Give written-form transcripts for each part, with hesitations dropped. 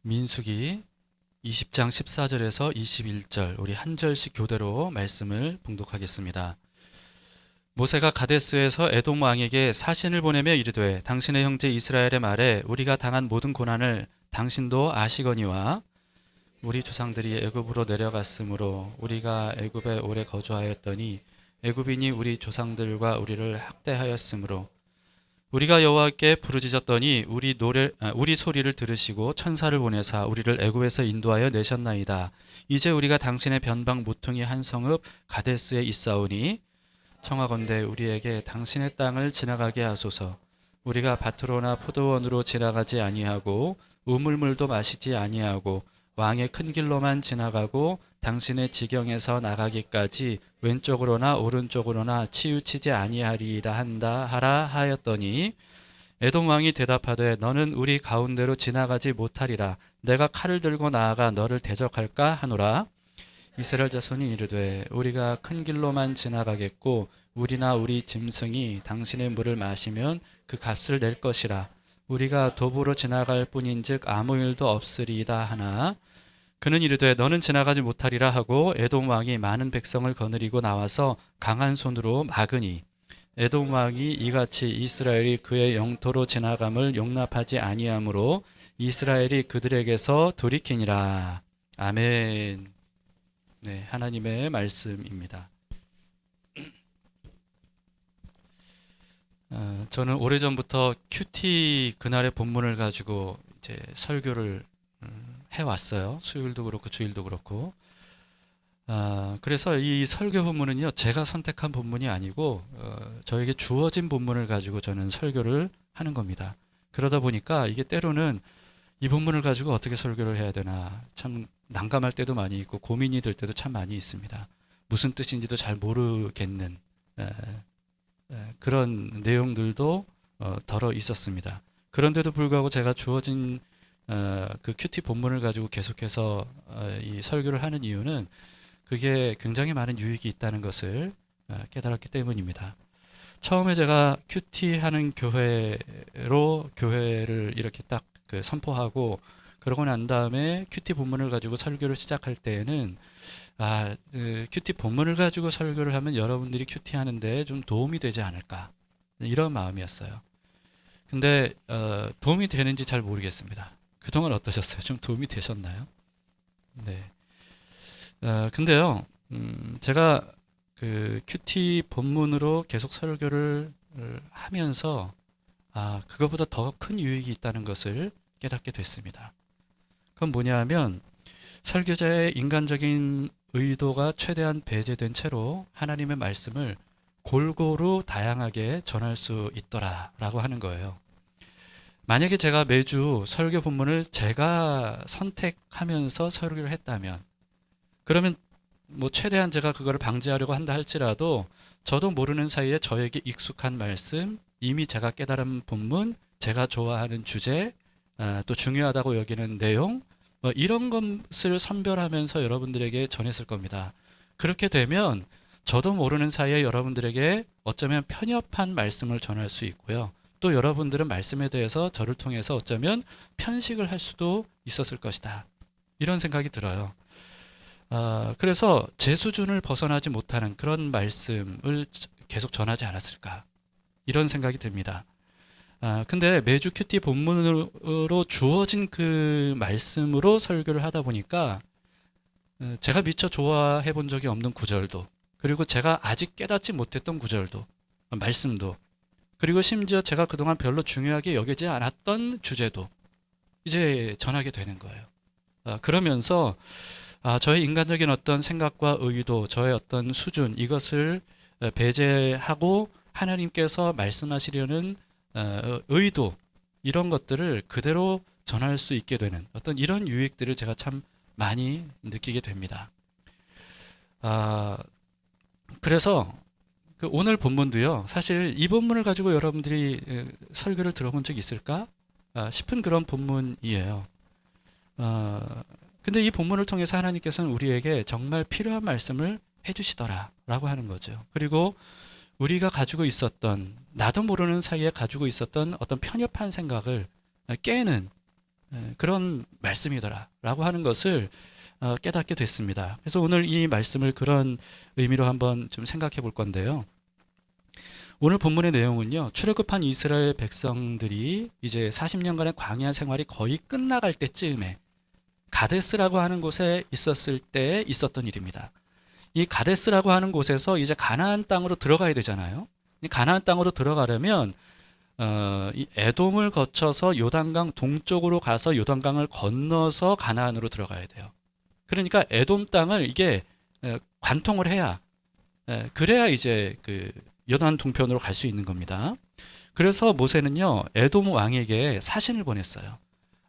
민수기 20장 14절에서 21절 우리 한 절씩 교대로 말씀을 봉독하겠습니다. 모세가 가데스에서 에돔 왕에게 사신을 보내며 이르되 당신의 형제 이스라엘의 말에 우리가 당한 모든 고난을 당신도 아시거니와 우리 조상들이 애굽으로 내려갔으므로 우리가 애굽에 오래 거주하였더니 애굽인이 우리 조상들과 우리를 학대하였으므로 우리가 여호와께 부르짖었더니 우리 소리를 들으시고 천사를 보내사 우리를 애굽에서 인도하여 내셨나이다. 이제 우리가 당신의 변방 모퉁이 한 성읍 가데스에 있사오니 청하건대 우리에게 당신의 땅을 지나가게 하소서. 우리가 밭으로나 포도원으로 지나가지 아니하고 우물물도 마시지 아니하고 왕의 큰 길로만 지나가고 당신의 지경에서 나가기까지 왼쪽으로나 오른쪽으로나 치우치지 아니하리라 하라 하였더니 에돔 왕이 대답하되 너는 우리 가운데로 지나가지 못하리라. 내가 칼을 들고 나아가 너를 대적할까 하노라. 이스라엘 자손이 이르되 우리가 큰 길로만 지나가겠고 우리나 우리 짐승이 당신의 물을 마시면 그 값을 낼 것이라. 우리가 도보로 지나갈 뿐인즉 아무 일도 없으리이다 하나 그는 이르되 너는 지나가지 못하리라 하고 에돔 왕이 많은 백성을 거느리고 나와서 강한 손으로 막으니 에돔 왕이 이같이 이스라엘이 그의 영토로 지나감을 용납하지 아니하므로 이스라엘이 그들에게서 돌이키니라. 아멘. 네, 하나님의 말씀입니다. 저는 오래전부터 큐티 그날의 본문을 가지고 이제 설교를 해왔어요. 수요일도 그렇고 주일도 그렇고. 그래서 이 설교 본문은요, 제가 선택한 본문이 아니고 저에게 주어진 본문을 가지고 저는 설교를 하는 겁니다. 그러다 보니까 이게 때로는 이 본문을 가지고 어떻게 설교를 해야 되나 참 난감할 때도 많이 있고 고민이 될 때도 참 많이 있습니다. 무슨 뜻인지도 잘 모르겠는 그런 내용들도 덜어 있었습니다. 그런데도 불구하고 제가 주어진 그 큐티 본문을 가지고 계속해서 이 설교를 하는 이유는 그게 굉장히 많은 유익이 있다는 것을 깨달았기 때문입니다. 처음에 제가 큐티 하는 교회를 이렇게 딱 그 선포하고 그러고 난 다음에 큐티 본문을 가지고 설교를 시작할 때에는 큐티 본문을 가지고 설교를 하면 여러분들이 큐티 하는데 좀 도움이 되지 않을까 이런 마음이었어요. 근데 도움이 되는지 잘 모르겠습니다. 그동안 어떠셨어요? 좀 도움이 되셨나요? 네. 근데요, 제가 그 큐티 본문으로 계속 설교를 하면서 그거보다 더 큰 유익이 있다는 것을 깨닫게 됐습니다. 그건 뭐냐 하면 설교자의 인간적인 의도가 최대한 배제된 채로 하나님의 말씀을 골고루 다양하게 전할 수 있더라라고 하는 거예요. 만약에 제가 매주 설교 본문을 제가 선택하면서 설교를 했다면 그러면 뭐 최대한 제가 그거를 방지하려고 한다 할지라도 저도 모르는 사이에 저에게 익숙한 말씀, 이미 제가 깨달은 본문, 제가 좋아하는 주제, 또 중요하다고 여기는 내용 이런 것을 선별하면서 여러분들에게 전했을 겁니다. 그렇게 되면 저도 모르는 사이에 여러분들에게 어쩌면 편협한 말씀을 전할 수 있고요. 또 여러분들은 말씀에 대해서 저를 통해서 어쩌면 편식을 할 수도 있었을 것이다. 이런 생각이 들어요. 그래서 제 수준을 벗어나지 못하는 그런 말씀을 계속 전하지 않았을까. 이런 생각이 듭니다. 근데 매주 큐티 본문으로 주어진 그 말씀으로 설교를 하다 보니까 제가 미처 좋아해 본 적이 없는 구절도 그리고 제가 아직 깨닫지 못했던 구절도 말씀도 그리고 심지어 제가 그동안 별로 중요하게 여기지 않았던 주제도 이제 전하게 되는 거예요. 그러면서 저의 인간적인 어떤 생각과 의도, 저의 어떤 수준 이것을 배제하고 하나님께서 말씀하시려는 의도 이런 것들을 그대로 전할 수 있게 되는 어떤 이런 유익들을 제가 참 많이 느끼게 됩니다. 그래서 그 오늘 본문도요. 사실 이 본문을 가지고 여러분들이 설교를 들어본 적 있을까 싶은 그런 본문이에요. 근데 이 본문을 통해서 하나님께서는 우리에게 정말 필요한 말씀을 해주시더라라고 하는 거죠. 그리고 우리가 가지고 있었던 나도 모르는 사이에 가지고 있었던 어떤 편협한 생각을 깨는 그런 말씀이더라라고 하는 것을 깨닫게 됐습니다. 그래서 오늘 이 말씀을 그런 의미로 한번 좀 생각해 볼 건데요. 오늘 본문의 내용은요, 출애굽한 이스라엘 백성들이 이제 40년간의 광야 생활이 거의 끝나갈 때쯤에 가데스라고 하는 곳에 있었을 때 있었던 일입니다. 이 가데스라고 하는 곳에서 이제 가나안 땅으로 들어가야 되잖아요. 이 가나안 땅으로 들어가려면 이 에돔을 거쳐서 요단강 동쪽으로 가서 요단강을 건너서 가나안으로 들어가야 돼요. 그러니까 에돔 땅을 이게 관통을 해야 그래야 이제 그 요단 동편으로 갈 수 있는 겁니다. 그래서 모세는요, 에돔 왕에게 사신을 보냈어요.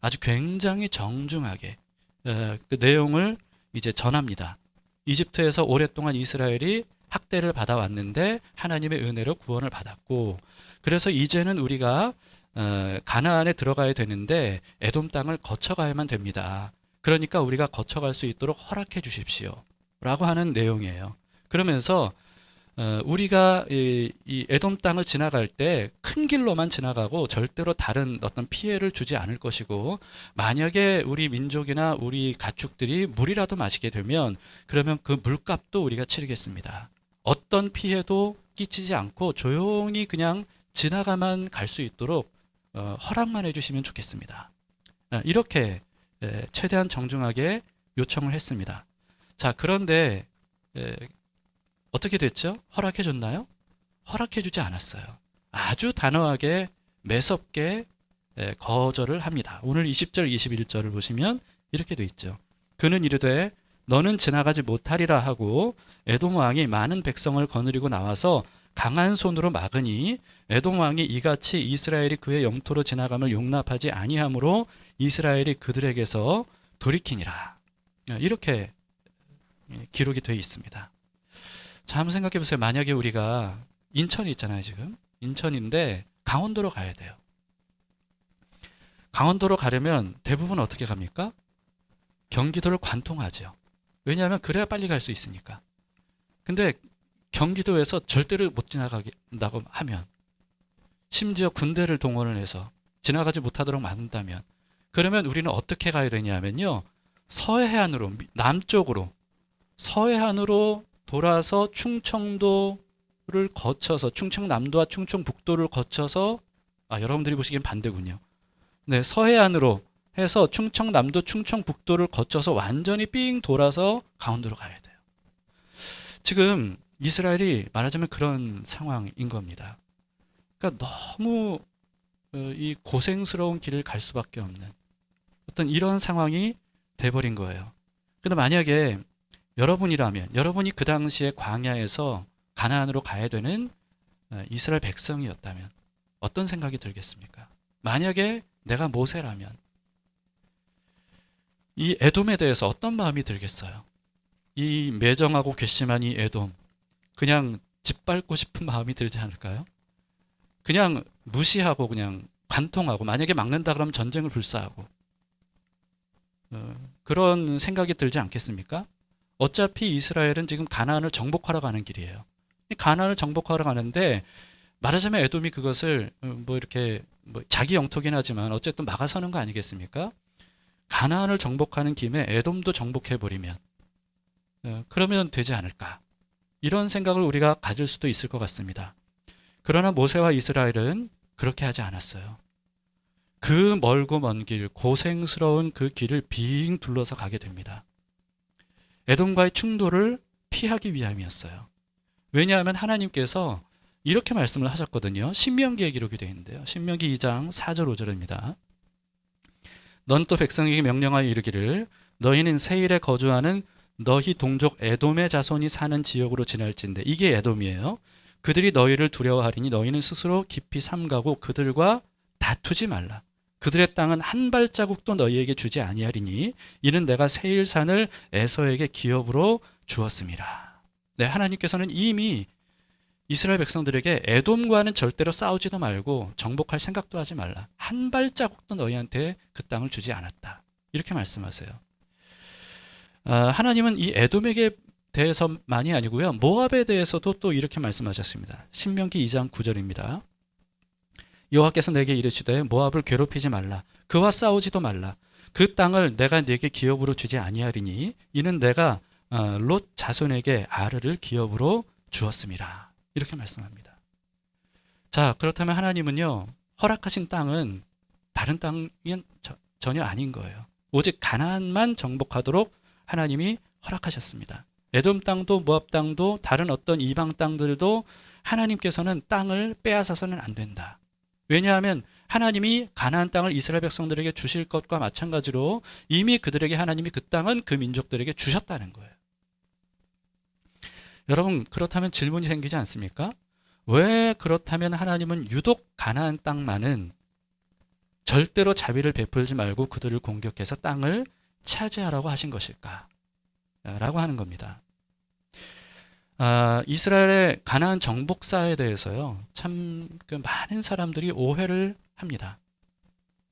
아주 굉장히 정중하게 그 내용을 이제 전합니다. 이집트에서 오랫동안 이스라엘이 학대를 받아왔는데 하나님의 은혜로 구원을 받았고, 그래서 이제는 우리가 가나안에 들어가야 되는데 에돔 땅을 거쳐가야만 됩니다. 그러니까 우리가 거쳐갈 수 있도록 허락해 주십시오 라고 하는 내용이에요. 그러면서 우리가 이 에돔 땅을 지나갈 때 큰 길로만 지나가고 절대로 다른 어떤 피해를 주지 않을 것이고, 만약에 우리 민족이나 우리 가축들이 물이라도 마시게 되면 그러면 그 물값도 우리가 치르겠습니다. 어떤 피해도 끼치지 않고 조용히 그냥 지나가만 갈 수 있도록 허락만 해주시면 좋겠습니다. 이렇게 최대한 정중하게 요청을 했습니다. 자, 그런데 어떻게 됐죠? 허락해 줬나요? 허락해 주지 않았어요. 아주 단호하게 매섭게 거절을 합니다. 오늘 20절 21절을 보시면 이렇게 돼 있죠. 그는 이르되 너는 지나가지 못하리라 하고 에돔 왕이 많은 백성을 거느리고 나와서 강한 손으로 막으니 에돔 왕이 이같이 이스라엘이 그의 영토로 지나감을 용납하지 아니하므로 이스라엘이 그들에게서 돌이키니라. 이렇게 기록이 되어 있습니다. 자, 한번 생각해 보세요. 만약에 우리가 인천이 있잖아요, 지금. 인천인데 강원도로 가야 돼요. 강원도로 가려면 대부분 어떻게 갑니까? 경기도를 관통하죠. 왜냐하면 그래야 빨리 갈 수 있으니까. 근데 경기도에서 절대로 못 지나간다고 하면, 심지어 군대를 동원을 해서 지나가지 못하도록 만든다면, 그러면 우리는 어떻게 가야 되냐면요, 서해안으로, 남쪽으로, 서해안으로 돌아서 충청도를 거쳐서, 충청남도와 충청북도를 거쳐서, 여러분들이 보시기엔 반대군요. 네, 서해안으로 해서 충청남도, 충청북도를 거쳐서 완전히 삥 돌아서 강원도로 가야 돼요. 지금 이스라엘이 말하자면 그런 상황인 겁니다. 그러니까 너무 이 고생스러운 길을 갈 수밖에 없는 어떤 이런 상황이 돼버린 거예요. 근데 만약에 여러분이라면, 여러분이 그 당시에 광야에서 가나안으로 가야 되는 이스라엘 백성이었다면 어떤 생각이 들겠습니까? 만약에 내가 모세라면 이 에돔에 대해서 어떤 마음이 들겠어요? 이 매정하고 괘씸한 이 에돔, 그냥 짓밟고 싶은 마음이 들지 않을까요? 그냥 무시하고 그냥 관통하고, 만약에 막는다 그러면 전쟁을 불사하고, 그런 생각이 들지 않겠습니까? 어차피 이스라엘은 지금 가나안을 정복하러 가는 길이에요. 가나안을 정복하러 가는데 말하자면 에돔이 그것을 이렇게 자기 영토긴 하지만 어쨌든 막아서는 거 아니겠습니까? 가나안을 정복하는 김에 에돔도 정복해버리면 그러면 되지 않을까, 이런 생각을 우리가 가질 수도 있을 것 같습니다. 그러나 모세와 이스라엘은 그렇게 하지 않았어요. 그 멀고 먼 길, 고생스러운 그 길을 빙 둘러서 가게 됩니다. 에돔과의 충돌을 피하기 위함이었어요. 왜냐하면 하나님께서 이렇게 말씀을 하셨거든요. 신명기에 기록이 되어 있는데요. 신명기 2장 4절 5절입니다. 넌 또 백성에게 명령하여 이르기를 너희는 세일에 거주하는 너희 동족 에돔의 자손이 사는 지역으로 지날진대. 이게 에돔이에요. 그들이 너희를 두려워하리니 너희는 스스로 깊이 삼가고 그들과 다투지 말라. 그들의 땅은 한 발자국도 너희에게 주지 아니하리니 이는 내가 세일산을 에서에게 기업으로 주었음이라. 네, 하나님께서는 이미 이스라엘 백성들에게 에돔과는 절대로 싸우지도 말고 정복할 생각도 하지 말라. 한 발자국도 너희한테 그 땅을 주지 않았다. 이렇게 말씀하세요. 하나님은 이 에돔에게 대해서만이 아니고요, 모압에 대해서도 또 이렇게 말씀하셨습니다. 신명기 2장 9절입니다. 여호와께서 내게 이르시되 모압을 괴롭히지 말라. 그와 싸우지도 말라. 그 땅을 내가 네게 기업으로 주지 아니하리니 이는 내가 롯 자손에게 아르를 기업으로 주었습니다. 이렇게 말씀합니다. 자, 그렇다면 하나님은요, 허락하신 땅은 다른 땅이 전혀 아닌 거예요. 오직 가나안만 정복하도록 하나님이 허락하셨습니다. 에돔 땅도 모압 땅도 다른 어떤 이방 땅들도 하나님께서는 땅을 빼앗아서는 안 된다. 왜냐하면 하나님이 가나안 땅을 이스라엘 백성들에게 주실 것과 마찬가지로 이미 그들에게 하나님이 그 땅은 그 민족들에게 주셨다는 거예요. 여러분, 그렇다면 질문이 생기지 않습니까? 왜 그렇다면 하나님은 유독 가나안 땅만은 절대로 자비를 베풀지 말고 그들을 공격해서 땅을 차지하라고 하신 것일까? 라고 하는 겁니다. 이스라엘의 가나안 정복사에 대해서요, 참 많은 사람들이 오해를 합니다.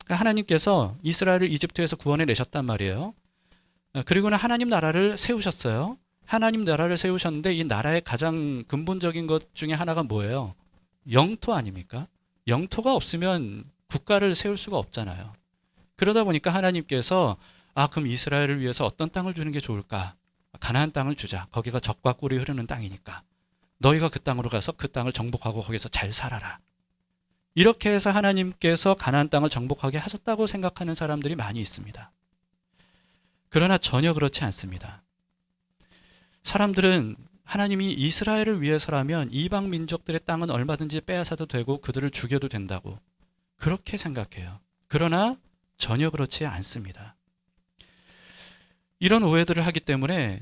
하나님께서 이스라엘을 이집트에서 구원해 내셨단 말이에요. 그리고는 하나님 나라를 세우셨어요. 하나님 나라를 세우셨는데 이 나라의 가장 근본적인 것 중에 하나가 뭐예요? 영토 아닙니까? 영토가 없으면 국가를 세울 수가 없잖아요. 그러다 보니까 하나님께서 그럼 이스라엘을 위해서 어떤 땅을 주는 게 좋을까? 가나안 땅을 주자. 거기가 젖과 꿀이 흐르는 땅이니까. 너희가 그 땅으로 가서 그 땅을 정복하고 거기서 잘 살아라. 이렇게 해서 하나님께서 가나안 땅을 정복하게 하셨다고 생각하는 사람들이 많이 있습니다. 그러나 전혀 그렇지 않습니다. 사람들은 하나님이 이스라엘을 위해서라면 이방 민족들의 땅은 얼마든지 빼앗아도 되고 그들을 죽여도 된다고 그렇게 생각해요. 그러나 전혀 그렇지 않습니다. 이런 오해들을 하기 때문에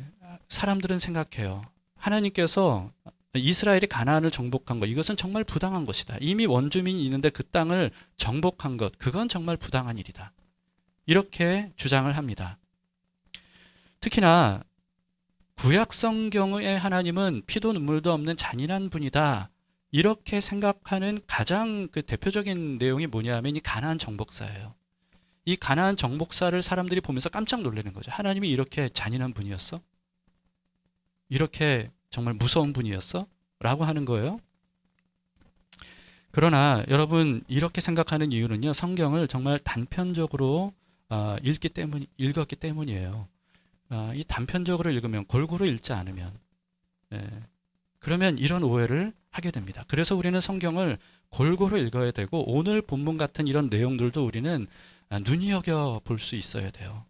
사람들은 생각해요. 하나님께서 이스라엘이 가나안을 정복한 것, 이것은 정말 부당한 것이다. 이미 원주민이 있는데 그 땅을 정복한 것, 그건 정말 부당한 일이다. 이렇게 주장을 합니다. 특히나 구약 성경의 하나님은 피도 눈물도 없는 잔인한 분이다. 이렇게 생각하는 가장 그 대표적인 내용이 뭐냐면 이 가나안 정복사예요. 이 가나안 정복사를 사람들이 보면서 깜짝 놀라는 거죠. 하나님이 이렇게 잔인한 분이었어? 이렇게 정말 무서운 분이었어? 라고 하는 거예요. 그러나 여러분, 이렇게 생각하는 이유는요, 성경을 정말 단편적으로 읽었기 때문이에요. 이 단편적으로 읽으면, 골고루 읽지 않으면, 그러면 이런 오해를 하게 됩니다. 그래서 우리는 성경을 골고루 읽어야 되고, 오늘 본문 같은 이런 내용들도 우리는 눈여겨 볼 수 있어야 돼요.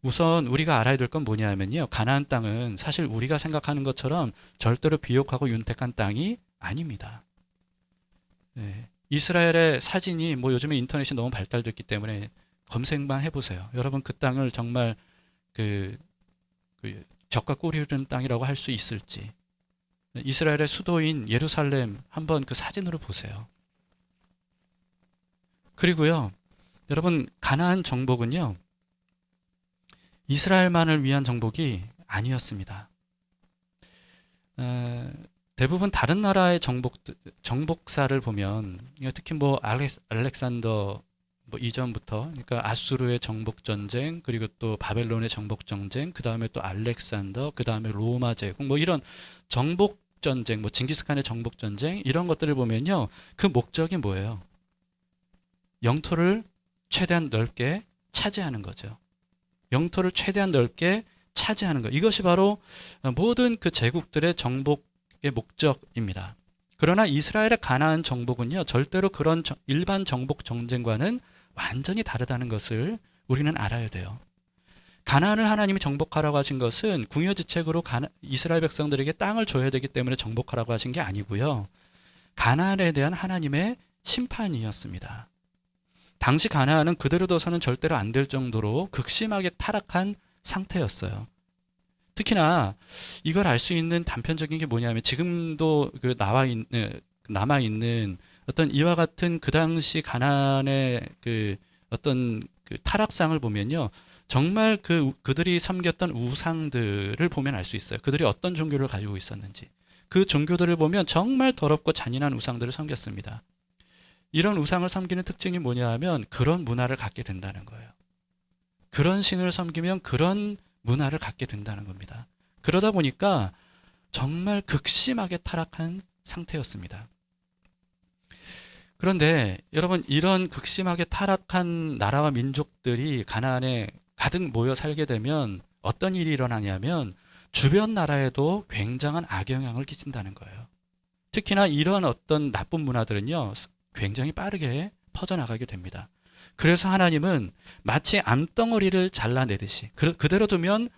우선 우리가 알아야 될 건 뭐냐면요, 가나안 땅은 사실 우리가 생각하는 것처럼 절대로 비옥하고 윤택한 땅이 아닙니다. 이스라엘의 사진이 요즘에 인터넷이 너무 발달됐기 때문에 검색만 해보세요. 여러분, 그 땅을 정말 그 젖과 꿀이 흐르는 땅이라고 할 수 있을지, 이스라엘의 수도인 예루살렘 한번 그 사진으로 보세요. 그리고요, 여러분, 가나안 정복은요, 이스라엘만을 위한 정복이 아니었습니다. 대부분 다른 나라의 정복사를 보면, 특히 알렉산더 이전부터, 그러니까 아수르의 정복 전쟁, 그리고 또 바벨론의 정복 전쟁, 그 다음에 또 알렉산더, 그 다음에 로마 제국, 이런 정복 전쟁, 징기스칸의 정복 전쟁, 이런 것들을 보면요, 그 목적이 뭐예요? 영토를 최대한 넓게 차지하는 거죠. 영토를 최대한 넓게 차지하는 것. 이것이 바로 모든 그 제국들의 정복의 목적입니다. 그러나 이스라엘의 가나안 정복은요, 절대로 그런 일반 정복 전쟁과는 완전히 다르다는 것을 우리는 알아야 돼요. 가나안을 하나님이 정복하라고 하신 것은 궁여지책으로 이스라엘 백성들에게 땅을 줘야 되기 때문에 정복하라고 하신 게 아니고요, 가나안에 대한 하나님의 심판이었습니다. 당시 가나안은 그대로 둬서는 절대로 안 될 정도로 극심하게 타락한 상태였어요. 특히나 이걸 알 수 있는 단편적인 게 뭐냐면, 지금도 남아있는 어떤 이와 같은 그 당시 가나안의 어떤 타락상을 보면요, 정말 그들이 섬겼던 우상들을 보면 알 수 있어요. 그들이 어떤 종교를 가지고 있었는지. 그 종교들을 보면 정말 더럽고 잔인한 우상들을 섬겼습니다. 이런 우상을 섬기는 특징이 뭐냐 하면 그런 문화를 갖게 된다는 거예요. 그런 신을 섬기면 그런 문화를 갖게 된다는 겁니다. 그러다 보니까 정말 극심하게 타락한 상태였습니다. 그런데 여러분, 이런 극심하게 타락한 나라와 민족들이 가나안에 가득 모여 살게 되면 어떤 일이 일어나냐면 주변 나라에도 굉장한 악영향을 끼친다는 거예요. 특히나 이런 어떤 나쁜 문화들은요, 굉장히 빠르게 퍼져나가게 됩니다. 그래서 하나님은 마치 암덩어리를 잘라내듯이, 그대로 두면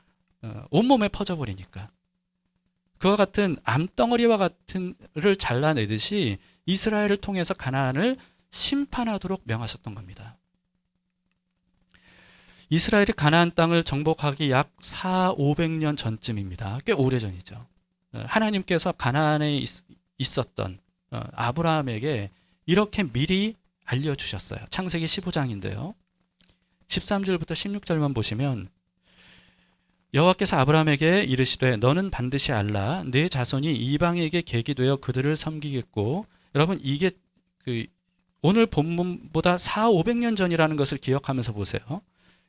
온몸에 퍼져버리니까, 그와 같은 암덩어리와 같은를 잘라내듯이 이스라엘을 통해서 가나안을 심판하도록 명하셨던 겁니다. 이스라엘이 가나안 땅을 정복하기 약 400~500년 전쯤입니다. 꽤 오래전이죠. 하나님께서 가나안에 있었던 아브라함에게 이렇게 미리 알려주셨어요. 창세기 15장인데요. 13절부터 16절만 보시면, 여호와께서 아브라함에게 이르시되 너는 반드시 알라 네 자손이 이방에게 객이 되어 그들을 섬기겠고, 여러분 이게 오늘 본문보다 400~500년 전이라는 것을 기억하면서 보세요.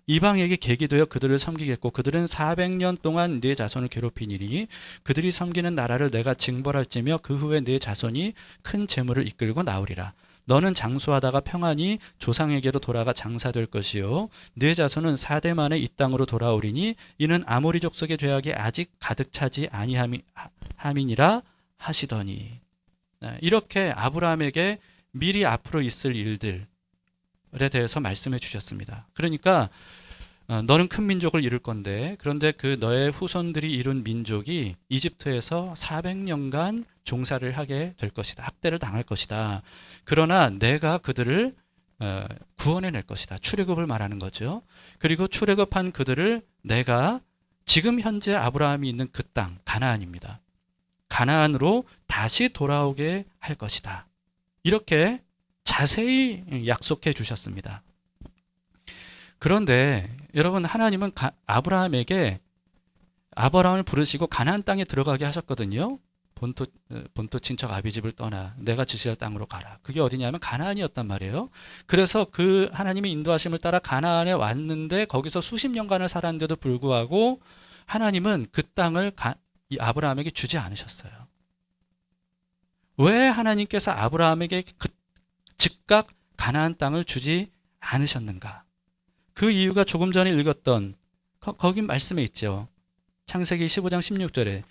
이방에게 객이 되어 그들을 섬기겠고 그들은 400년 동안 네 자손을 괴롭히니니 그들이 섬기는 나라를 내가 징벌할지며 그 후에 네 자손이 큰 재물을 이끌고 나오리라. 너는 장수하다가 평안히 조상에게로 돌아가 장사될 것이요 네 자손은 4대 만에 이 땅으로 돌아오리니 이는 아모리 족속의 죄악이 아직 가득 차지 아니함이니라 하시더니, 이렇게 아브라함에게 미리 앞으로 있을 일들에 대해서 말씀해 주셨습니다. 그러니까 너는 큰 민족을 이룰 건데, 그런데 그 너의 후손들이 이룬 민족이 이집트에서 400년간 종사를 하게 될 것이다. 학대를 당할 것이다. 그러나 내가 그들을 구원해낼 것이다. 출애굽을 말하는 거죠. 그리고 출애굽한 그들을 내가 지금 현재 아브라함이 있는 그 땅 가나안입니다. 가나안으로 다시 돌아오게 할 것이다. 이렇게 자세히 약속해 주셨습니다. 그런데 여러분, 하나님은 아브라함을 부르시고 가나안 땅에 들어가게 하셨거든요. 본토 친척 아비집을 떠나 내가 지시할 땅으로 가라. 그게 어디냐면 가나안이었단 말이에요. 그래서 그 하나님의 인도하심을 따라 가나안에 왔는데 거기서 수십 년간을 살았는데도 불구하고 하나님은 그 땅을 이 아브라함에게 주지 않으셨어요. 왜 하나님께서 아브라함에게 즉각 가나안 땅을 주지 않으셨는가? 그 이유가 조금 전에 읽었던 거기 말씀에 있죠. 창세기 15장 16절에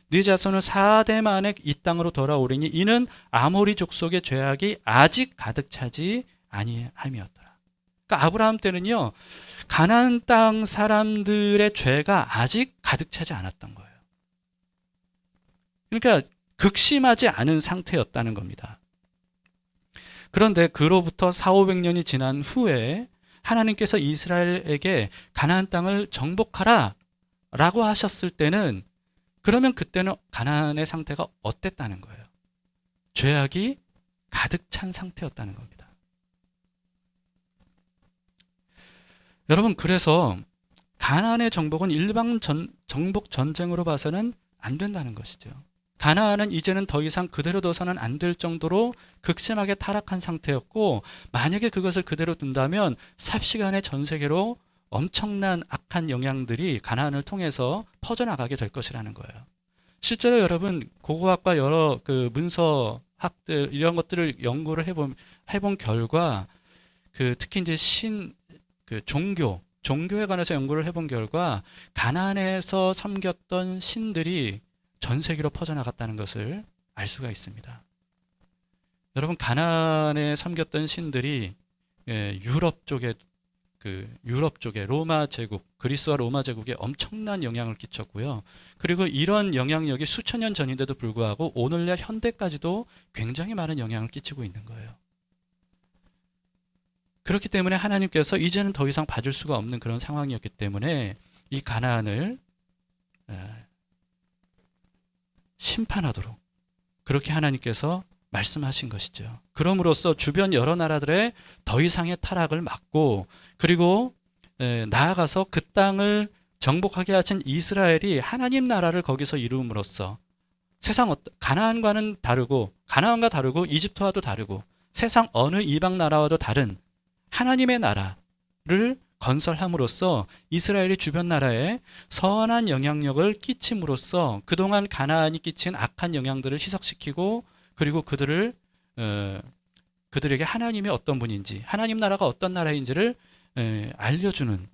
네 자손은 4대 만에 이 땅으로 돌아오리니 이는 아모리 족속의 죄악이 아직 가득 차지 아니함이었더라. 그러니까 아브라함 때는요, 가나안 땅 사람들의 죄가 아직 가득 차지 않았던 거예요. 그러니까 극심하지 않은 상태였다는 겁니다. 그런데 그로부터 400~500년이 지난 후에 하나님께서 이스라엘에게 가나안 땅을 정복하라 라고 하셨을 때는, 그러면 그때는 가나안의 상태가 어땠다는 거예요? 죄악이 가득 찬 상태였다는 겁니다. 여러분, 그래서 가나안의 정복은 일방 정복 전쟁으로 봐서는 안 된다는 것이죠. 가나안은 이제는 더 이상 그대로 둬서는 안 될 정도로 극심하게 타락한 상태였고, 만약에 그것을 그대로 둔다면 삽시간에 전 세계로 엄청난 악한 영향들이 가나안을 통해서 퍼져나가게 될 것이라는 거예요. 실제로 여러분, 고고학과 여러 그 문서학들 이런 것들을 연구를 해본 결과, 특히 이제 종교에 관해서 연구를 해본 결과 가나안에서 섬겼던 신들이 전 세계로 퍼져나갔다는 것을 알 수가 있습니다. 여러분, 가나안에 섬겼던 신들이 유럽 쪽에 로마 제국, 그리스와 로마 제국에 엄청난 영향을 끼쳤고요. 그리고 이런 영향력이 수천 년 전인데도 불구하고 오늘날 현대까지도 굉장히 많은 영향을 끼치고 있는 거예요. 그렇기 때문에 하나님께서 이제는 더 이상 봐줄 수가 없는 그런 상황이었기 때문에 이 가나안을 심판하도록 그렇게 하나님께서 말씀하신 것이죠. 그럼으로써 주변 여러 나라들의 더 이상의 타락을 막고, 그리고 나아가서 그 땅을 정복하게 하신 이스라엘이 하나님 나라를 거기서 이룸으로써 가나안과는 다르고, 가나안과 다르고 이집트와도 다르고 세상 어느 이방 나라와도 다른 하나님의 나라를 건설함으로써 이스라엘이 주변 나라에 선한 영향력을 끼침으로써 그동안 가나안이 끼친 악한 영향들을 희석시키고, 그리고 그들을 그들에게 하나님이 어떤 분인지, 하나님 나라가 어떤 나라인지를 알려주는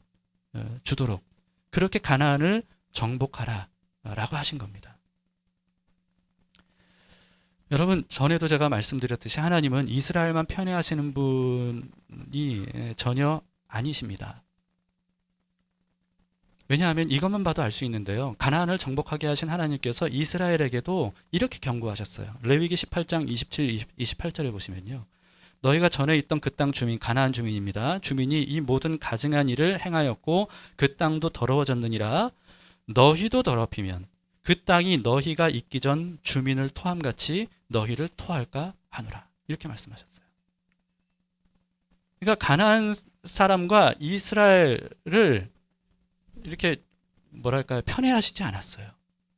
주도록 그렇게 가나안을 정복하라라고 하신 겁니다. 여러분, 전에도 제가 말씀드렸듯이 하나님은 이스라엘만 편애하시는 분이 전혀 아니십니다. 왜냐하면 이것만 봐도 알 수 있는데요. 가나안을 정복하게 하신 하나님께서 이스라엘에게도 이렇게 경고하셨어요. 레위기 18장 27, 28절에 보시면요. 너희가 전에 있던 그 땅 주민, 가나안 주민입니다. 주민이 이 모든 가증한 일을 행하였고 그 땅도 더러워졌느니라. 너희도 더럽히면 그 땅이 너희가 있기 전 주민을 토함같이 너희를 토할까 하노라. 이렇게 말씀하셨어요. 그러니까 가나안 사람과 이스라엘을 이렇게 뭐랄까요, 편애하시지 않았어요.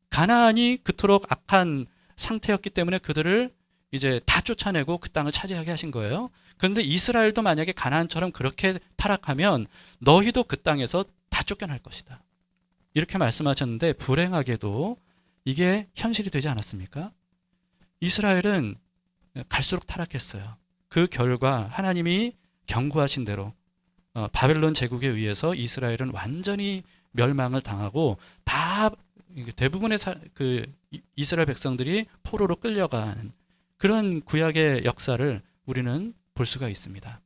가나안이 그토록 악한 상태였기 때문에 그들을 이제 다 쫓아내고 그 땅을 차지하게 하신 거예요. 그런데 이스라엘도 만약에 가나안처럼 그렇게 타락하면 너희도 그 땅에서 다 쫓겨날 것이다. 이렇게 말씀하셨는데 불행하게도 이게 현실이 되지 않았습니까? 이스라엘은 갈수록 타락했어요. 그 결과 하나님이 경고하신 대로 바벨론 제국에 의해서 이스라엘은 완전히 멸망을 당하고 다 대부분의 그 이스라엘 백성들이 포로로 끌려간 그런 구약의 역사를 우리는 볼 수가 있습니다.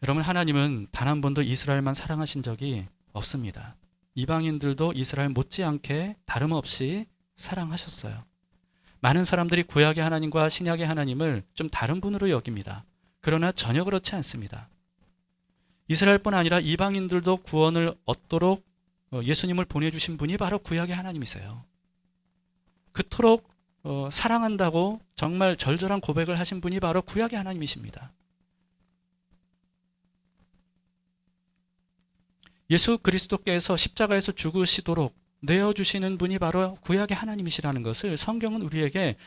여러분, 하나님은 단 한 번도 이스라엘만 사랑하신 적이 없습니다. 이방인들도 이스라엘 못지않게 다름없이 사랑하셨어요. 많은 사람들이 구약의 하나님과 신약의 하나님을 좀 다른 분으로 여깁니다. 그러나 전혀 그렇지 않습니다. 이스라엘뿐 아니라 이방인들도 구원을 얻도록 예수님을 보내주신 분이 바로 구약의 하나님이세요. 그토록 사랑한다고 정말 절절한 고백을 하신 분이 바로 구약의 하나님이십니다. 예수 그리스도께서 십자가에서 죽으시도록 내어주시는 분이 바로 구약의 하나님이시라는 것을 성경은 우리에게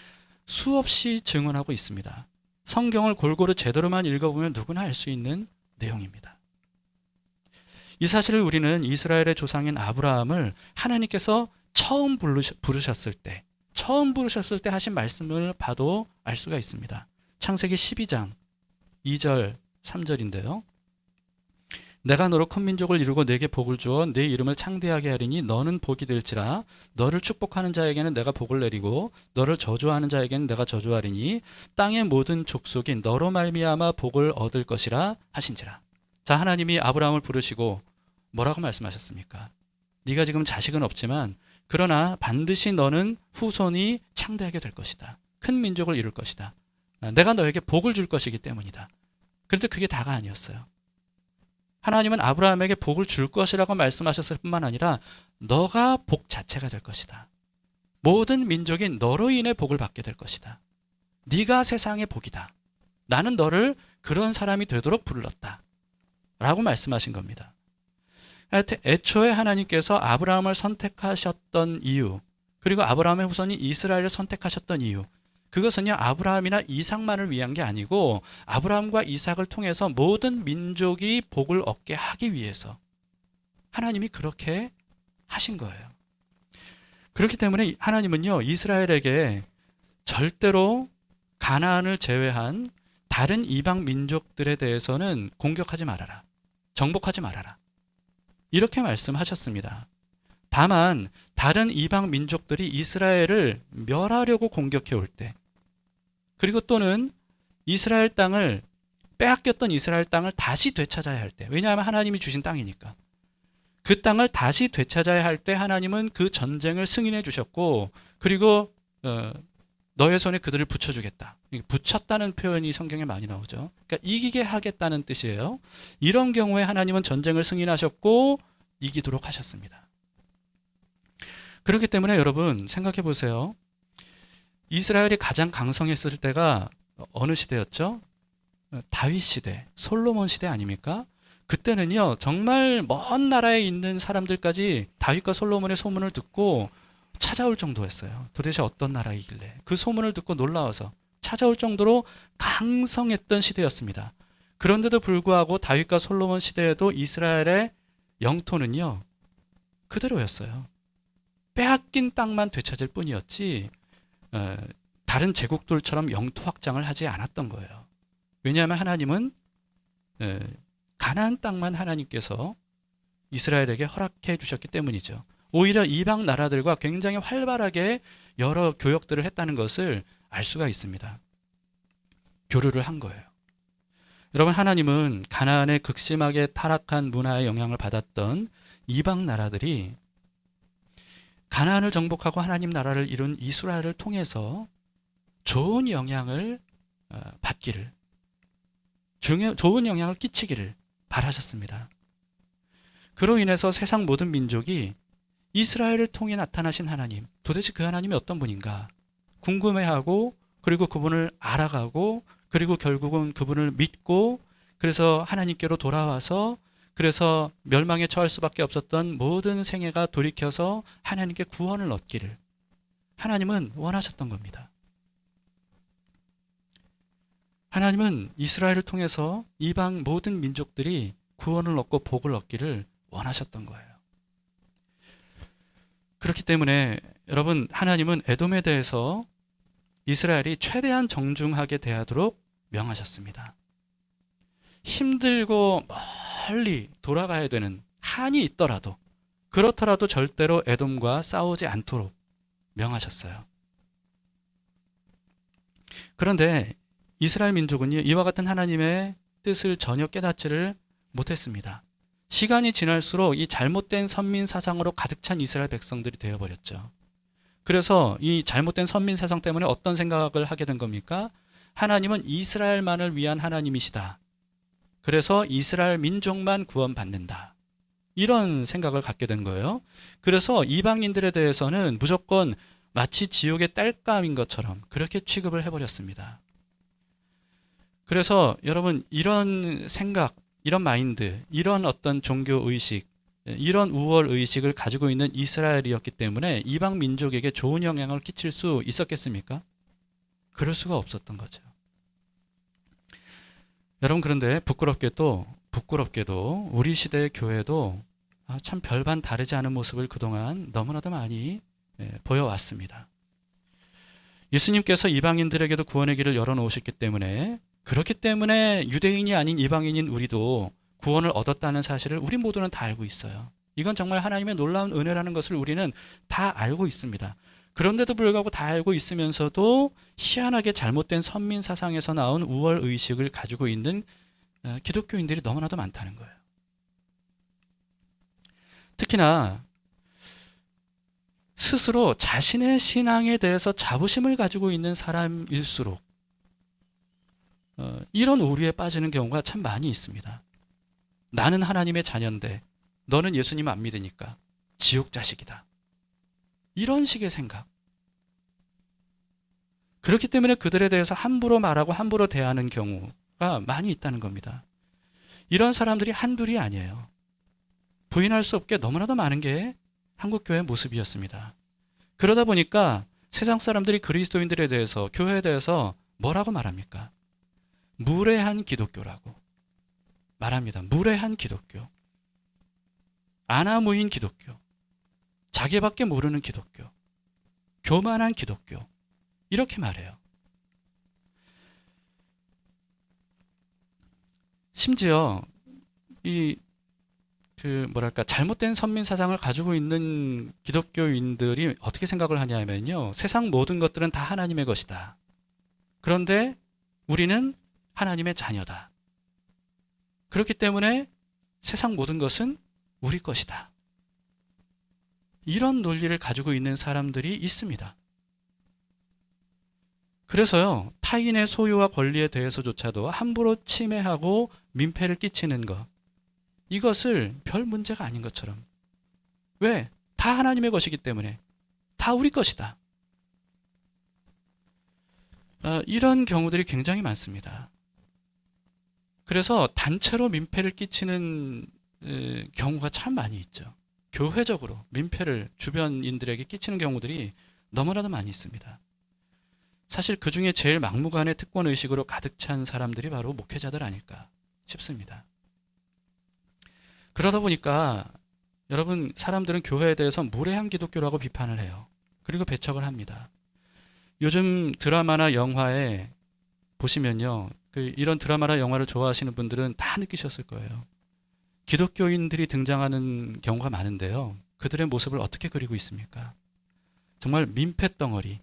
수없이 증언하고 있습니다. 성경을 골고루 제대로만 읽어보면 누구나 알 수 있는 내용입니다. 이 사실을 우리는 이스라엘의 조상인 아브라함을 하나님께서 처음 부르셨을 때 하신 말씀을 봐도 알 수가 있습니다. 창세기 12장 2절 3절인데요. 내가 너로 큰 민족을 이루고 내게 복을 주어 내 이름을 창대하게 하리니 너는 복이 될지라. 너를 축복하는 자에게는 내가 복을 내리고 너를 저주하는 자에게는 내가 저주하리니 땅의 모든 족속이 너로 말미암아 복을 얻을 것이라 하신지라. 자, 하나님이 아브라함을 부르시고 뭐라고 말씀하셨습니까? 네가 지금 자식은 없지만 그러나 반드시 너는 후손이 창대하게 될 것이다. 큰 민족을 이룰 것이다. 내가 너에게 복을 줄 것이기 때문이다. 그런데 그게 다가 아니었어요. 하나님은 아브라함에게 복을 줄 것이라고 말씀하셨을 뿐만 아니라 너가 복 자체가 될 것이다. 모든 민족이 너로 인해 복을 받게 될 것이다. 네가 세상의 복이다. 나는 너를 그런 사람이 되도록 불렀다. 라고 말씀하신 겁니다. 하여튼 애초에 하나님께서 아브라함을 선택하셨던 이유, 그리고 아브라함의 후손이 이스라엘을 선택하셨던 이유, 그것은요 아브라함이나 이삭만을 위한 게 아니고 아브라함과 이삭을 통해서 모든 민족이 복을 얻게 하기 위해서 하나님이 그렇게 하신 거예요. 그렇기 때문에 하나님은요 이스라엘에게 절대로 가나안을 제외한 다른 이방 민족들에 대해서는 공격하지 말아라, 정복하지 말아라, 이렇게 말씀하셨습니다. 다만 다른 이방 민족들이 이스라엘을 멸하려고 공격해 올 때, 그리고 또는 이스라엘 땅을 빼앗겼던 이스라엘 땅을 다시 되찾아야 할 때, 왜냐하면 하나님이 주신 땅이니까 그 땅을 다시 되찾아야 할 때 하나님은 그 전쟁을 승인해 주셨고, 그리고 너의 손에 그들을 붙여주겠다. 붙였다는 표현이 성경에 많이 나오죠. 그러니까 이기게 하겠다는 뜻이에요. 이런 경우에 하나님은 전쟁을 승인하셨고 이기도록 하셨습니다. 그렇기 때문에 여러분 생각해 보세요. 이스라엘이 가장 강성했을 때가 어느 시대였죠? 다윗 시대, 솔로몬 시대 아닙니까? 그때는요 정말 먼 나라에 있는 사람들까지 다윗과 솔로몬의 소문을 듣고 찾아올 정도였어요. 도대체 어떤 나라이길래, 그 소문을 듣고 놀라워서 찾아올 정도로 강성했던 시대였습니다. 그런데도 불구하고 다윗과 솔로몬 시대에도 이스라엘의 영토는요 그대로였어요. 빼앗긴 땅만 되찾을 뿐이었지 다른 제국들처럼 영토 확장을 하지 않았던 거예요. 왜냐하면 하나님은 가나안 땅만 하나님께서 이스라엘에게 허락해 주셨기 때문이죠. 오히려 이방 나라들과 굉장히 활발하게 여러 교역들을 했다는 것을 알 수가 있습니다. 교류를 한 거예요. 여러분, 하나님은 가나안의 극심하게 타락한 문화의 영향을 받았던 이방 나라들이 가나안을 정복하고 하나님 나라를 이룬 이스라엘을 통해서 좋은 영향을 받기를, 좋은 영향을 끼치기를 바라셨습니다. 그로 인해서 세상 모든 민족이 이스라엘을 통해 나타나신 하나님, 도대체 그 하나님이 어떤 분인가 궁금해하고, 그리고 그분을 알아가고, 그리고 결국은 그분을 믿고, 그래서 하나님께로 돌아와서, 그래서 멸망에 처할 수밖에 없었던 모든 생애가 돌이켜서 하나님께 구원을 얻기를 하나님은 원하셨던 겁니다. 하나님은 이스라엘을 통해서 이방 모든 민족들이 구원을 얻고 복을 얻기를 원하셨던 거예요. 그렇기 때문에 여러분, 하나님은 에돔에 대해서 이스라엘이 최대한 정중하게 대하도록 명하셨습니다. 힘들고 멀리 돌아가야 되는 한이 있더라도, 그렇더라도 절대로 에돔과 싸우지 않도록 명하셨어요. 그런데 이스라엘 민족은요, 이와 같은 하나님의 뜻을 전혀 깨닫지를 못했습니다. 시간이 지날수록 이 잘못된 선민 사상으로 가득 찬 이스라엘 백성들이 되어버렸죠. 그래서 이 잘못된 선민 사상 때문에 어떤 생각을 하게 된 겁니까? 하나님은 이스라엘만을 위한 하나님이시다. 그래서 이스라엘 민족만 구원받는다. 이런 생각을 갖게 된 거예요. 그래서 이방인들에 대해서는 무조건 마치 지옥의 딸감인 것처럼 그렇게 취급을 해버렸습니다. 그래서 여러분, 이런 생각, 이런 마인드, 이런 어떤 종교 의식, 이런 우월 의식을 가지고 있는 이스라엘이었기 때문에 이방 민족에게 좋은 영향을 끼칠 수 있었겠습니까? 그럴 수가 없었던 거죠. 여러분, 그런데 부끄럽게도 우리 시대의 교회도 참 별반 다르지 않은 모습을 그동안 너무나도 많이 보여왔습니다. 예수님께서 이방인들에게도 구원의 길을 열어놓으셨기 때문에, 그렇기 때문에 유대인이 아닌 이방인인 우리도 구원을 얻었다는 사실을 우리 모두는 다 알고 있어요. 이건 정말 하나님의 놀라운 은혜라는 것을 우리는 다 알고 있습니다. 그런데도 불구하고 다 알고 있으면서도 희한하게 잘못된 선민 사상에서 나온 우월 의식을 가지고 있는 기독교인들이 너무나도 많다는 거예요. 특히나 스스로 자신의 신앙에 대해서 자부심을 가지고 있는 사람일수록 이런 오류에 빠지는 경우가 참 많이 있습니다. 나는 하나님의 자녀인데 너는 예수님 안 믿으니까 지옥 자식이다. 이런 식의 생각. 그렇기 때문에 그들에 대해서 함부로 말하고 함부로 대하는 경우가 많이 있다는 겁니다. 이런 사람들이 한둘이 아니에요. 부인할 수 없게 너무나도 많은 게 한국교회의 모습이었습니다. 그러다 보니까 세상 사람들이 그리스도인들에 대해서, 교회에 대해서 뭐라고 말합니까? 무례한 기독교라고 말합니다. 무례한 기독교, 아나무인 기독교, 자기밖에 모르는 기독교, 교만한 기독교, 이렇게 말해요. 심지어 잘못된 선민 사상을 가지고 있는 기독교인들이 어떻게 생각을 하냐면요, 세상 모든 것들은 다 하나님의 것이다. 그런데 우리는 하나님의 자녀다. 그렇기 때문에 세상 모든 것은 우리 것이다. 이런 논리를 가지고 있는 사람들이 있습니다. 그래서요, 타인의 소유와 권리에 대해서조차도 함부로 침해하고 민폐를 끼치는 것, 이것을 별 문제가 아닌 것처럼. 왜? 다 하나님의 것이기 때문에, 다 우리 것이다. 이런 경우들이 굉장히 많습니다. 그래서 단체로 민폐를 끼치는 경우가 참 많이 있죠. 교회적으로 민폐를 주변인들에게 끼치는 경우들이 너무나도 많이 있습니다. 사실 그 중에 제일 막무가내 특권의식으로 가득 찬 사람들이 바로 목회자들 아닐까 싶습니다. 그러다 보니까 여러분, 사람들은 교회에 대해서 무례한 기독교라고 비판을 해요. 그리고 배척을 합니다. 요즘 드라마나 영화에 보시면요. 이런 드라마나 영화를 좋아하시는 분들은 다 느끼셨을 거예요. 기독교인들이 등장하는 경우가 많은데요. 그들의 모습을 어떻게 그리고 있습니까? 정말 민폐덩어리,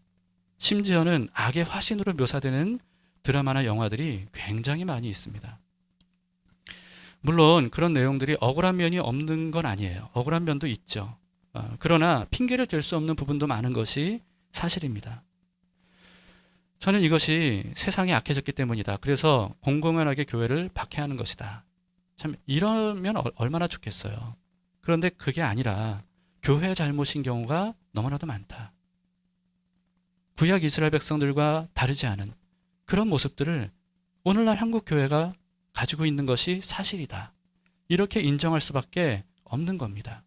심지어는 악의 화신으로 묘사되는 드라마나 영화들이 굉장히 많이 있습니다. 물론 그런 내용들이 억울한 면이 없는 건 아니에요. 억울한 면도 있죠. 그러나 핑계를 댈 수 없는 부분도 많은 것이 사실입니다. 저는 이것이 세상이 악해졌기 때문이다. 그래서 공공연하게 교회를 박해하는 것이다. 참 이러면 얼마나 좋겠어요. 그런데 그게 아니라 교회의 잘못인 경우가 너무나도 많다. 구약 이스라엘 백성들과 다르지 않은 그런 모습들을 오늘날 한국 교회가 가지고 있는 것이 사실이다. 이렇게 인정할 수밖에 없는 겁니다.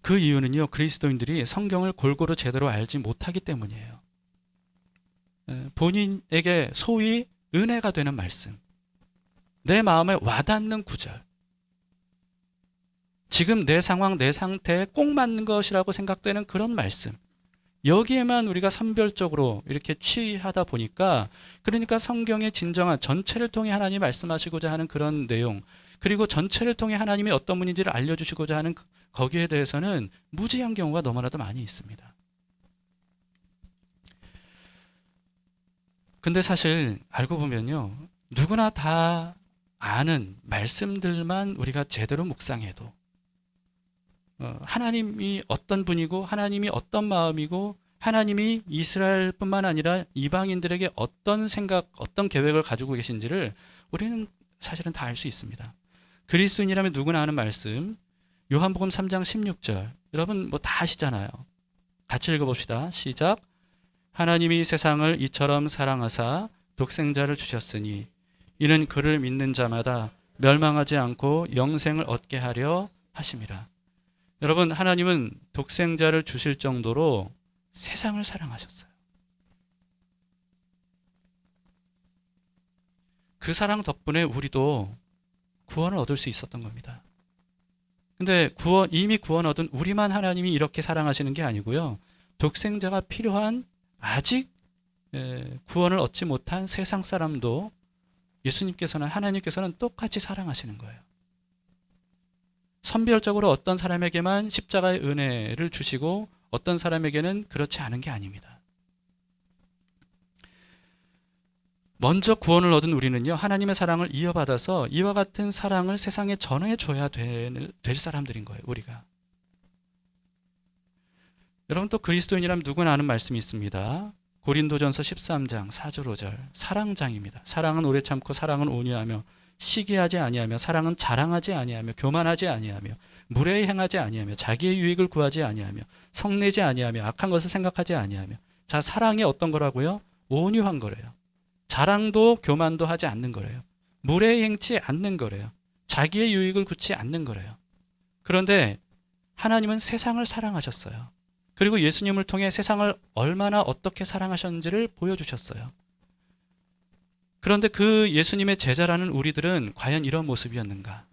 그 이유는요, 그리스도인들이 성경을 골고루 제대로 알지 못하기 때문이에요. 본인에게 소위 은혜가 되는 말씀, 내 마음에 와닿는 구절, 지금 내 상황, 내 상태에 꼭 맞는 것이라고 생각되는 그런 말씀, 여기에만 우리가 선별적으로 이렇게 취하다 보니까, 그러니까 성경의 진정한 전체를 통해 하나님이 말씀하시고자 하는 그런 내용, 그리고 전체를 통해 하나님이 어떤 분인지를 알려주시고자 하는 거기에 대해서는 무지한 경우가 너무나도 많이 있습니다. 근데 사실 알고 보면요, 누구나 다 아는 말씀들만 우리가 제대로 묵상해도 하나님이 어떤 분이고 하나님이 어떤 마음이고 하나님이 이스라엘뿐만 아니라 이방인들에게 어떤 생각, 어떤 계획을 가지고 계신지를 우리는 사실은 다 알 수 있습니다. 그리스도인이라면 누구나 아는 말씀, 요한복음 3장 16절, 여러분 뭐 다 아시잖아요. 같이 읽어봅시다. 시작. 하나님이 세상을 이처럼 사랑하사 독생자를 주셨으니 이는 그를 믿는 자마다 멸망하지 않고 영생을 얻게 하려 하심이라. 여러분, 하나님은 독생자를 주실 정도로 세상을 사랑하셨어요. 그 사랑 덕분에 우리도 구원을 얻을 수 있었던 겁니다. 근데 이미 구원 얻은 우리만 하나님이 이렇게 사랑하시는 게 아니고요, 독생자가 필요한 아직 구원을 얻지 못한 세상 사람도 예수님께서는, 하나님께서는 똑같이 사랑하시는 거예요. 선별적으로 어떤 사람에게만 십자가의 은혜를 주시고 어떤 사람에게는 그렇지 않은 게 아닙니다. 먼저 구원을 얻은 우리는요, 하나님의 사랑을 이어받아서 이와 같은 사랑을 세상에 전해줘야 될 사람들인 거예요, 우리가. 여러분, 또 그리스도인이라면 누구나 아는 말씀이 있습니다. 고린도전서 13장 4절 5절, 사랑장입니다. 사랑은 오래 참고 사랑은 온유하며 시기하지 아니하며 사랑은 자랑하지 아니하며 교만하지 아니하며 무례히 행하지 아니하며 자기의 유익을 구하지 아니하며 성내지 아니하며 악한 것을 생각하지 아니하며. 자, 사랑이 어떤 거라고요? 온유한 거래요. 자랑도 교만도 하지 않는 거래요. 무례히 행치 않는 거래요. 자기의 유익을 굳지 않는 거래요. 그런데 하나님은 세상을 사랑하셨어요. 그리고 예수님을 통해 세상을 얼마나 어떻게 사랑하셨는지를 보여주셨어요. 그런데 그 예수님의 제자라는 우리들은 과연 이런 모습이었는가?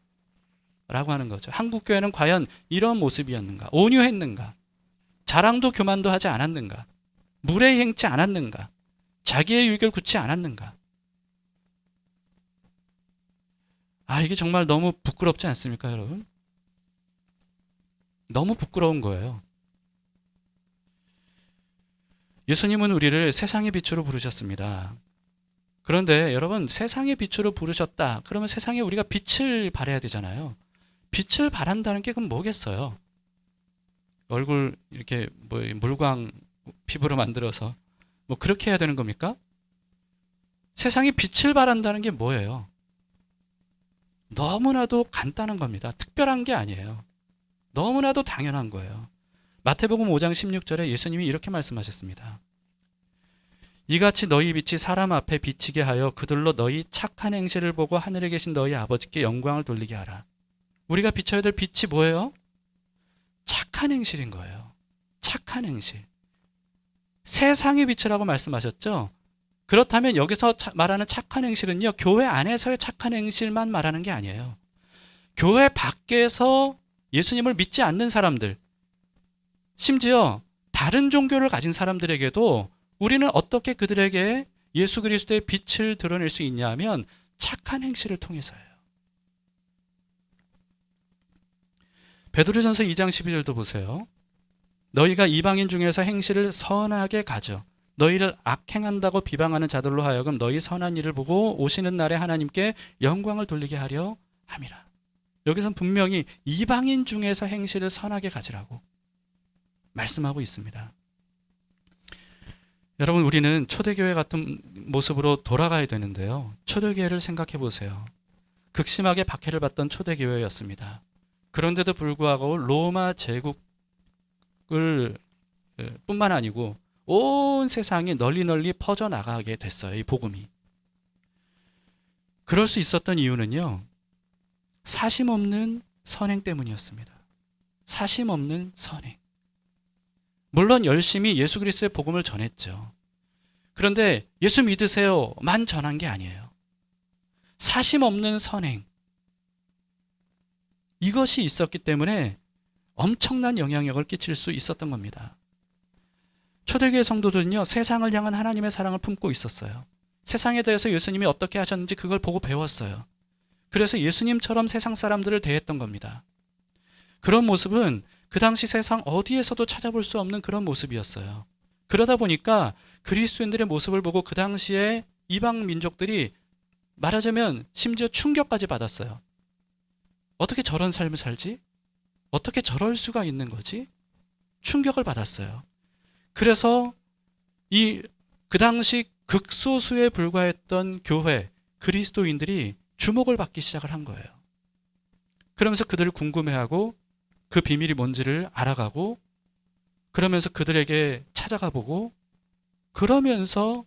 라고 하는 거죠. 한국교회는 과연 이런 모습이었는가? 온유했는가? 자랑도 교만도 하지 않았는가? 무례히 행치 않았는가? 자기의 유익을 굳지 않았는가? 이게 정말 너무 부끄럽지 않습니까, 여러분? 너무 부끄러운 거예요. 예수님은 우리를 세상의 빛으로 부르셨습니다. 그런데 여러분, 세상의 빛으로 부르셨다. 그러면 세상에 우리가 빛을 발해야 되잖아요. 빛을 발한다는 게 그럼 뭐겠어요? 얼굴 이렇게 물광 피부로 만들어서 그렇게 해야 되는 겁니까? 세상에 빛을 발한다는 게 뭐예요? 너무나도 간단한 겁니다. 특별한 게 아니에요. 너무나도 당연한 거예요. 마태복음 5장 16절에 예수님이 이렇게 말씀하셨습니다. 이같이 너희 빛이 사람 앞에 비치게 하여 그들로 너희 착한 행실을 보고 하늘에 계신 너희 아버지께 영광을 돌리게 하라. 우리가 비춰야 될 빛이 뭐예요? 착한 행실인 거예요. 착한 행실. 세상의 빛이라고 말씀하셨죠? 그렇다면 여기서 말하는 착한 행실은요, 교회 안에서의 착한 행실만 말하는 게 아니에요. 교회 밖에서 예수님을 믿지 않는 사람들, 심지어 다른 종교를 가진 사람들에게도 우리는 어떻게 그들에게 예수 그리스도의 빛을 드러낼 수 있냐 하면 착한 행실을 통해서예요. 베드로전서 2장 12절도 보세요. 너희가 이방인 중에서 행실을 선하게 가져 너희를 악행한다고 비방하는 자들로 하여금 너희 선한 일을 보고 오시는 날에 하나님께 영광을 돌리게 하려 함이라. 여기선 분명히 이방인 중에서 행실을 선하게 가지라고 말씀하고 있습니다. 여러분, 우리는 초대교회 같은 모습으로 돌아가야 되는데요. 초대교회를 생각해 보세요. 극심하게 박해를 받던 초대교회였습니다. 그런데도 불구하고 로마 제국을 뿐만 아니고 온 세상에 널리 퍼져나가게 됐어요. 이 복음이. 그럴 수 있었던 이유는요. 사심 없는 선행 때문이었습니다. 사심 없는 선행. 물론 열심히 예수 그리스도의 복음을 전했죠. 그런데 예수 믿으세요만 전한 게 아니에요. 사심 없는 선행. 이것이 있었기 때문에 엄청난 영향력을 끼칠 수 있었던 겁니다. 초대교회 성도들은요, 세상을 향한 하나님의 사랑을 품고 있었어요. 세상에 대해서 예수님이 어떻게 하셨는지 그걸 보고 배웠어요. 그래서 예수님처럼 세상 사람들을 대했던 겁니다. 그런 모습은 그 당시 세상 어디에서도 찾아볼 수 없는 그런 모습이었어요. 그러다 보니까 그리스도인들의 모습을 보고 그 당시에 이방 민족들이 말하자면 심지어 충격까지 받았어요. 어떻게 저런 삶을 살지? 어떻게 저럴 수가 있는 거지? 충격을 받았어요. 그래서 그 당시 극소수에 불과했던 교회, 그리스도인들이 주목을 받기 시작을 한 거예요. 그러면서 그들을 궁금해하고 그 비밀이 뭔지를 알아가고 그러면서 그들에게 찾아가 보고 그러면서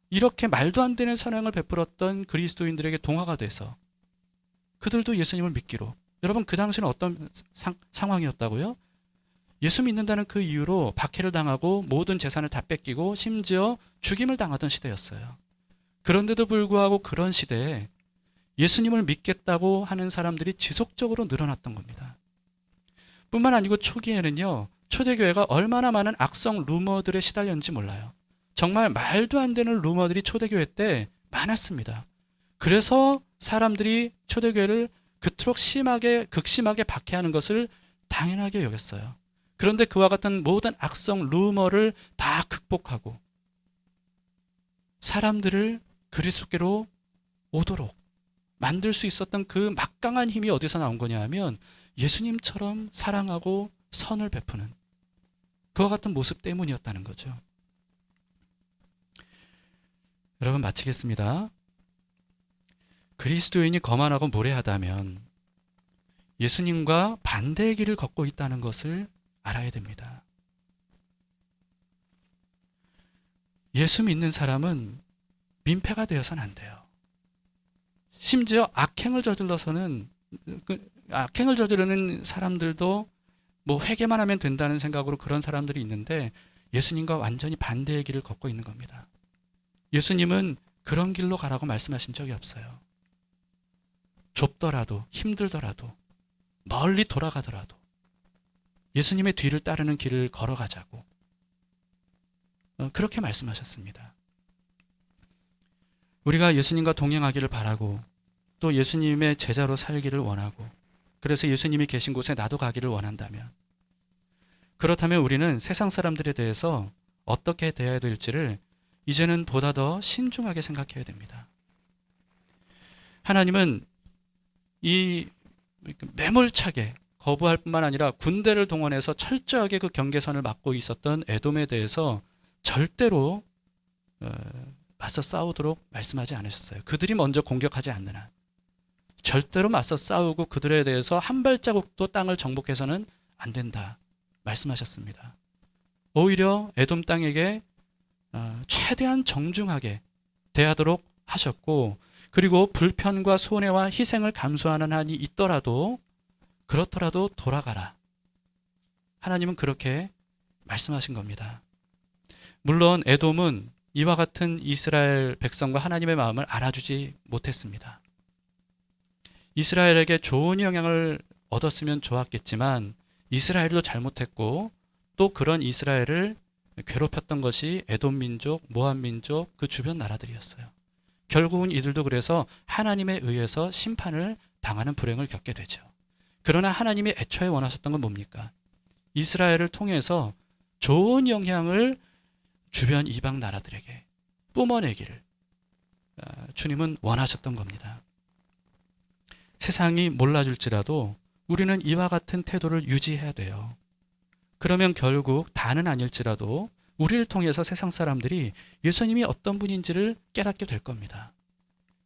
이렇게 말도 안 되는 선행을 베풀었던 그리스도인들에게 동화가 돼서 그들도 예수님을 믿기로. 여러분, 그 당시는 어떤 상황이었다고요? 예수 믿는다는 그 이유로 박해를 당하고 모든 재산을 다 뺏기고 심지어 죽임을 당하던 시대였어요. 그런데도 불구하고 그런 시대에 예수님을 믿겠다고 하는 사람들이 지속적으로 늘어났던 겁니다. 뿐만 아니고 초기에는요, 초대교회가 얼마나 많은 악성 루머들에 시달렸는지 몰라요. 정말 말도 안 되는 루머들이 초대교회 때 많았습니다. 그래서 사람들이 초대교회를 그토록 극심하게 박해하는 것을 당연하게 여겼어요. 그런데 그와 같은 모든 악성 루머를 다 극복하고 사람들을 그리스도께로 오도록 만들 수 있었던 그 막강한 힘이 어디서 나온 거냐 하면 예수님처럼 사랑하고 선을 베푸는 그와 같은 모습 때문이었다는 거죠. 여러분, 마치겠습니다. 그리스도인이 거만하고 무례하다면 예수님과 반대의 길을 걷고 있다는 것을 알아야 됩니다. 예수 믿는 사람은 민폐가 되어서는 안 돼요. 심지어 악행을 저지르는 사람들도 뭐 회개만 하면 된다는 생각으로 그런 사람들이 있는데 예수님과 완전히 반대의 길을 걷고 있는 겁니다. 예수님은 그런 길로 가라고 말씀하신 적이 없어요. 좁더라도 힘들더라도 멀리 돌아가더라도 예수님의 뒤를 따르는 길을 걸어가자고 그렇게 말씀하셨습니다. 우리가 예수님과 동행하기를 바라고 또 예수님의 제자로 살기를 원하고 그래서 예수님이 계신 곳에 나도 가기를 원한다면 그렇다면 우리는 세상 사람들에 대해서 어떻게 대해야 될지를 이제는 보다 더 신중하게 생각해야 됩니다. 하나님은 이 매몰차게 거부할 뿐만 아니라 군대를 동원해서 철저하게 그 경계선을 막고 있었던 에돔에 대해서 절대로 맞서 싸우도록 말씀하지 않으셨어요. 그들이 먼저 공격하지 않는 한 절대로 맞서 싸우고 그들에 대해서 한 발자국도 땅을 정복해서는 안 된다 말씀하셨습니다. 오히려 에돔 땅에게 최대한 정중하게 대하도록 하셨고 그리고 불편과 손해와 희생을 감수하는 한이 있더라도 그렇더라도 돌아가라. 하나님은 그렇게 말씀하신 겁니다. 물론 에돔은 이와 같은 이스라엘 백성과 하나님의 마음을 알아주지 못했습니다. 이스라엘에게 좋은 영향을 얻었으면 좋았겠지만 이스라엘도 잘못했고 또 그런 이스라엘을 괴롭혔던 것이 에돔 민족, 모압 민족, 그 주변 나라들이었어요. 결국은 이들도 그래서 하나님에 의해서 심판을 당하는 불행을 겪게 되죠. 그러나 하나님이 애초에 원하셨던 건 뭡니까? 이스라엘을 통해서 좋은 영향을 주변 이방 나라들에게 뿜어내기를 주님은 원하셨던 겁니다. 세상이 몰라줄지라도 우리는 이와 같은 태도를 유지해야 돼요. 그러면 결국 다는 아닐지라도 우리를 통해서 세상 사람들이 예수님이 어떤 분인지를 깨닫게 될 겁니다.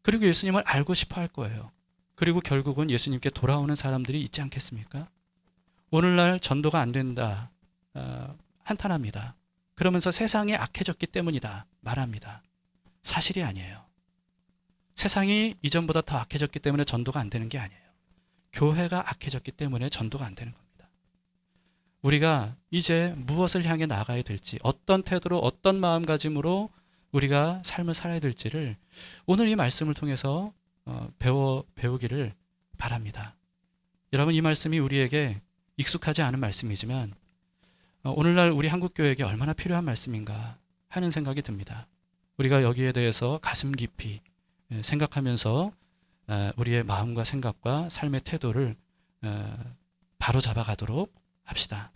그리고 예수님을 알고 싶어 할 거예요. 그리고 결국은 예수님께 돌아오는 사람들이 있지 않겠습니까? 오늘날 전도가 안 된다, 한탄합니다. 그러면서 세상이 악해졌기 때문이다 말합니다. 사실이 아니에요. 세상이 이전보다 더 악해졌기 때문에 전도가 안 되는 게 아니에요. 교회가 악해졌기 때문에 전도가 안 되는 겁니다. 우리가 이제 무엇을 향해 나가야 될지, 어떤 태도로, 어떤 마음가짐으로 우리가 삶을 살아야 될지를 오늘 이 말씀을 통해서 배우기를 바랍니다. 여러분, 이 말씀이 우리에게 익숙하지 않은 말씀이지만 오늘날 우리 한국교회에게 얼마나 필요한 말씀인가 하는 생각이 듭니다. 우리가 여기에 대해서 가슴 깊이 생각하면서 우리의 마음과 생각과 삶의 태도를 바로잡아 가도록 합시다.